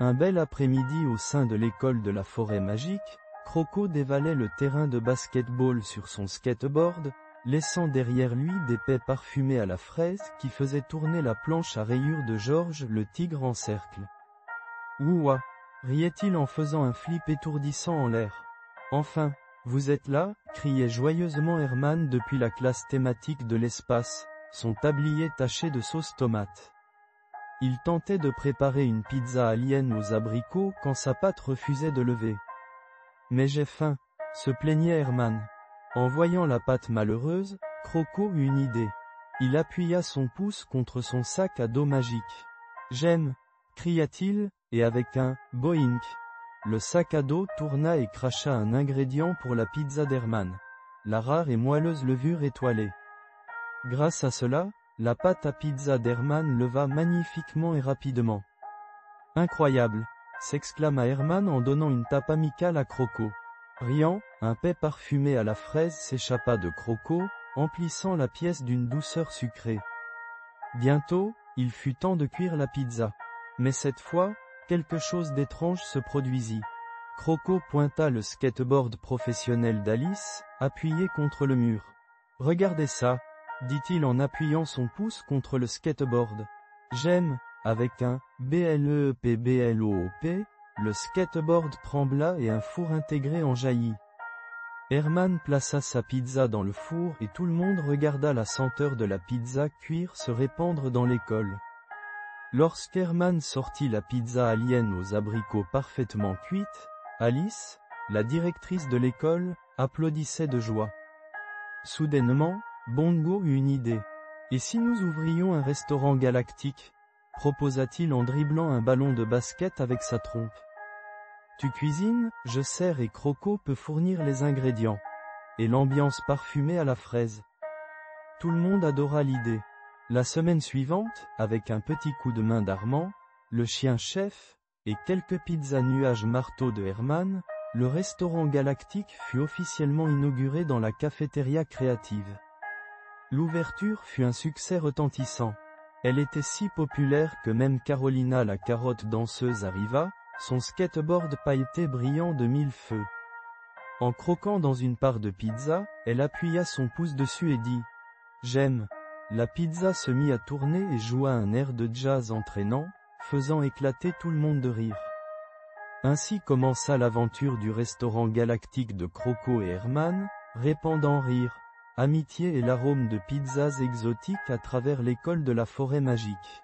Un bel après-midi au sein de l'école de la forêt magique, Croco dévalait le terrain de basket-ball sur son skateboard, laissant derrière lui des paix parfumés à la fraise qui faisaient tourner la planche à rayures de Georges le tigre en cercle. Ouah! Riait-il en faisant un flip étourdissant en l'air. Enfin, vous êtes là, criait joyeusement Herman depuis la classe thématique de l'espace, son tablier taché de sauce tomate. Il tentait de préparer une pizza alien aux abricots quand sa pâte refusait de lever. Mais j'ai faim, se plaignait Herman. En voyant la pâte malheureuse, Croco eut une idée. Il appuya son pouce contre son sac à dos magique. J'aime, cria-t-il, et avec un « boink », le sac à dos tourna et cracha un ingrédient pour la pizza d'Herman. La rare et moelleuse levure étoilée. Grâce à cela, la pâte à pizza d'Herman leva magnifiquement et rapidement. Incroyable, s'exclama Herman en donnant une tape amicale à Croco. Riant, un paix parfumé à la fraise s'échappa de Croco, emplissant la pièce d'une douceur sucrée. Bientôt, il fut temps de cuire la pizza. Mais cette fois, quelque chose d'étrange se produisit. Croco pointa le skateboard professionnel d'Alice, appuyé contre le mur. « Regardez ça », dit-il en appuyant son pouce contre le skateboard. « J'aime », avec un « BLEEPBLOOP », le skateboard trembla et un four intégré en jaillit. Herman plaça sa pizza dans le four et tout le monde regarda la senteur de la pizza cuire se répandre dans l'école. Lorsqu'Herman sortit la pizza alien aux abricots parfaitement cuite, Alice, la directrice de l'école, applaudissait de joie. Soudainement, Bongo eut une idée. « Et si nous ouvrions un restaurant galactique ?» proposa-t-il en dribblant un ballon de basket avec sa trompe. « Tu cuisines, je sers et Croco peut fournir les ingrédients. » Et l'ambiance parfumée à la fraise. Tout le monde adora l'idée. La semaine suivante, avec un petit coup de main d'Armand, le chien-chef, et quelques pizzas nuages marteaux de Herman, le restaurant galactique fut officiellement inauguré dans la cafétéria créative. L'ouverture fut un succès retentissant. Elle était si populaire que même Carolina la carotte danseuse arriva, son skateboard pailleté brillant de mille feux. En croquant dans une part de pizza, elle appuya son pouce dessus et dit « J'aime ». La pizza se mit à tourner et joua un air de jazz entraînant, faisant éclater tout le monde de rire. Ainsi commença l'aventure du restaurant galactique de Croco et Herman, répandant rire, amitié et l'arôme de pizzas exotiques à travers l'école de la forêt magique.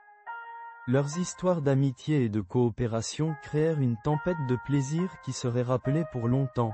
Leurs histoires d'amitié et de coopération créèrent une tempête de plaisir qui serait rappelée pour longtemps.